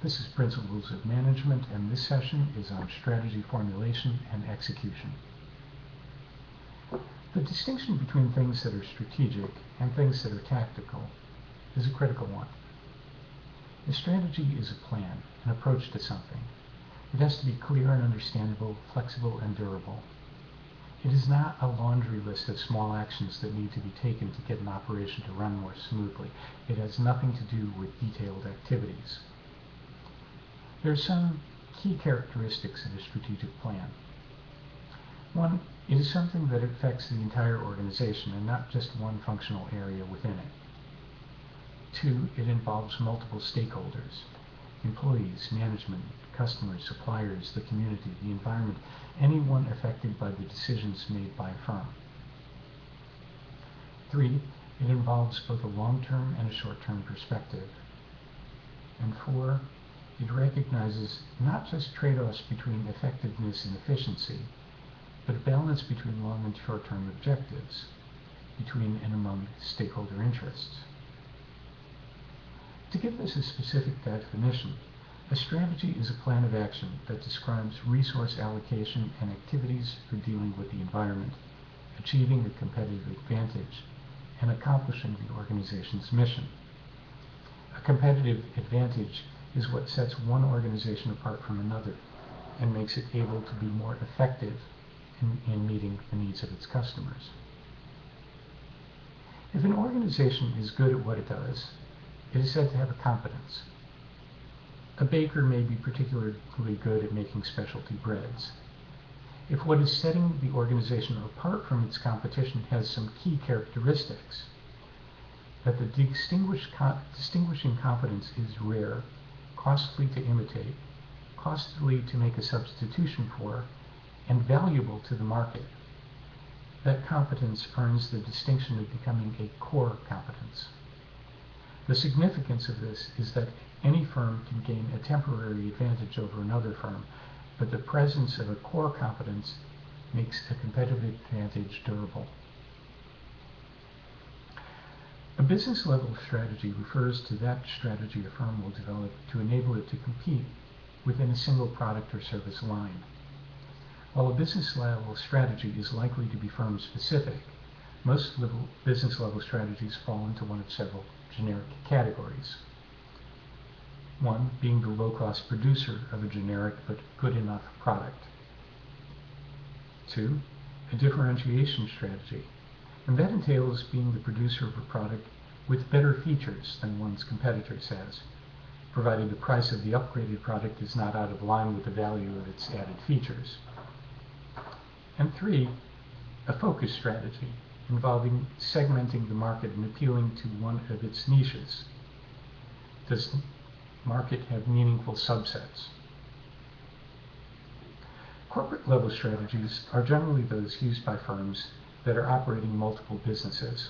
This is Principles of Management, and this session is on strategy formulation and execution. The distinction between things that are strategic and things that are tactical is a critical one. A strategy is a plan, an approach to something. It has to be clear and understandable, flexible and durable. It is not a laundry list of small actions that need to be taken to get an operation to run more smoothly. It has nothing to do with detailed activities. There are some key characteristics of a strategic plan. One, it is something that affects the entire organization and not just one functional area within it. Two, it involves multiple stakeholders: employees, management, customers, suppliers, the community, the environment, anyone affected by the decisions made by a firm. Three, it involves both a long-term and a short-term perspective. And four, it recognizes not just trade-offs between effectiveness and efficiency, but a balance between long and short-term objectives, between and among stakeholder interests. To give this a specific definition, a strategy is a plan of action that describes resource allocation and activities for dealing with the environment, achieving a competitive advantage, and accomplishing the organization's mission. A competitive advantage is what sets one organization apart from another and makes it able to be more effective in meeting the needs of its customers. If an organization is good at what it does, it is said to have a competence. A baker may be particularly good at making specialty breads. If what is setting the organization apart from its competition has some key characteristics, that the distinguishing competence is rare, costly to imitate, costly to make a substitution for, and valuable to the market, that competence earns the distinction of becoming a core competence. The significance of this is that any firm can gain a temporary advantage over another firm, but the presence of a core competence makes a competitive advantage durable. A business-level strategy refers to that strategy a firm will develop to enable it to compete within a single product or service line. While a business-level strategy is likely to be firm-specific, most business-level strategies fall into one of several generic categories. One being the low-cost producer of a generic but good enough product. Two, a differentiation strategy, and that entails being the producer of a product with better features than one's competitors has, provided the price of the upgraded product is not out of line with the value of its added features. And three, a focus strategy, involving segmenting the market and appealing to one of its niches. Does the market have meaningful subsets? Corporate level strategies are generally those used by firms that are operating multiple businesses.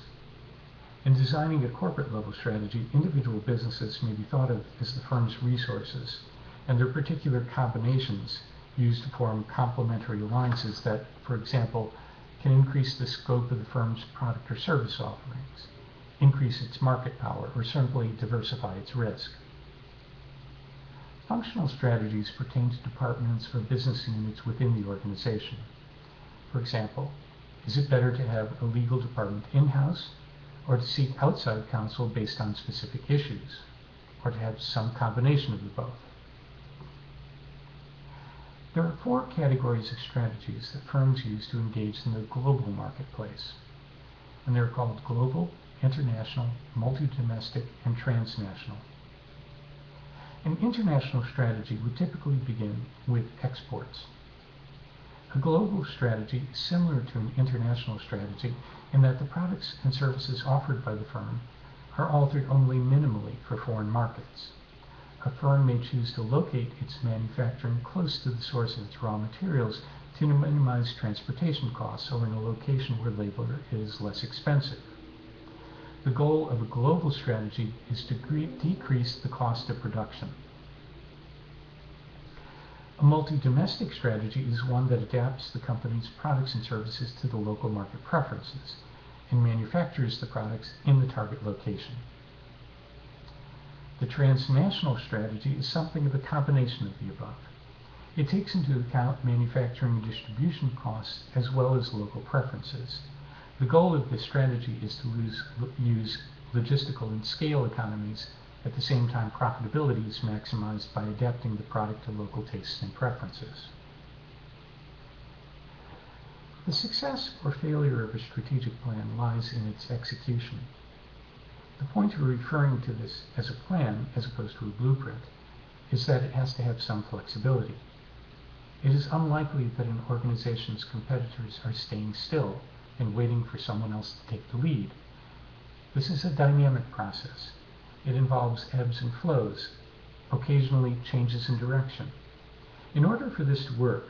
In designing a corporate level strategy, individual businesses may be thought of as the firm's resources, and their particular combinations used to form complementary alliances that, for example, can increase the scope of the firm's product or service offerings, increase its market power, or simply diversify its risk. Functional strategies pertain to departments or business units within the organization. For example, is it better to have a legal department in-house, or to seek outside counsel based on specific issues, or to have some combination of the both? There are four categories of strategies that firms use to engage in the global marketplace, and they're called global, international, multi-domestic, and transnational. An international strategy would typically begin with exports. A global strategy is similar to an international strategy in that the products and services offered by the firm are altered only minimally for foreign markets. A firm may choose to locate its manufacturing close to the source of its raw materials to minimize transportation costs, or in a location where labor is less expensive. The goal of a global strategy is to decrease the cost of production. A multi-domestic strategy is one that adapts the company's products and services to the local market preferences and manufactures the products in the target location. The transnational strategy is something of a combination of the above. It takes into account manufacturing and distribution costs as well as local preferences. The goal of this strategy is to use logistical and scale economies. At the same time, profitability is maximized by adapting the product to local tastes and preferences. The success or failure of a strategic plan lies in its execution. The point of referring to this as a plan, as opposed to a blueprint, is that it has to have some flexibility. It is unlikely that an organization's competitors are staying still and waiting for someone else to take the lead. This is a dynamic process. It involves ebbs and flows, occasionally changes in direction. In order for this to work,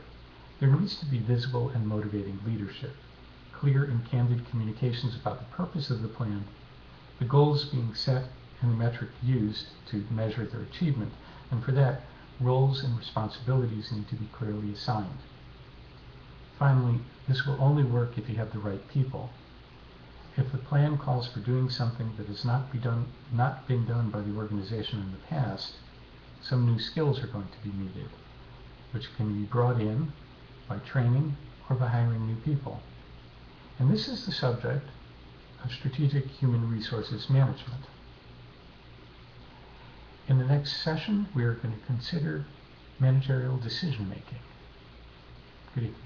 there needs to be visible and motivating leadership, clear and candid communications about the purpose of the plan, the goals being set, and the metric used to measure their achievement, and for that, roles and responsibilities need to be clearly assigned. Finally, this will only work if you have the right people. If the plan calls for doing something that has not been done by the organization in the past, some new skills are going to be needed, which can be brought in by training or by hiring new people. And this is the subject of strategic human resources management. In the next session, we are going to consider managerial decision making. Good evening.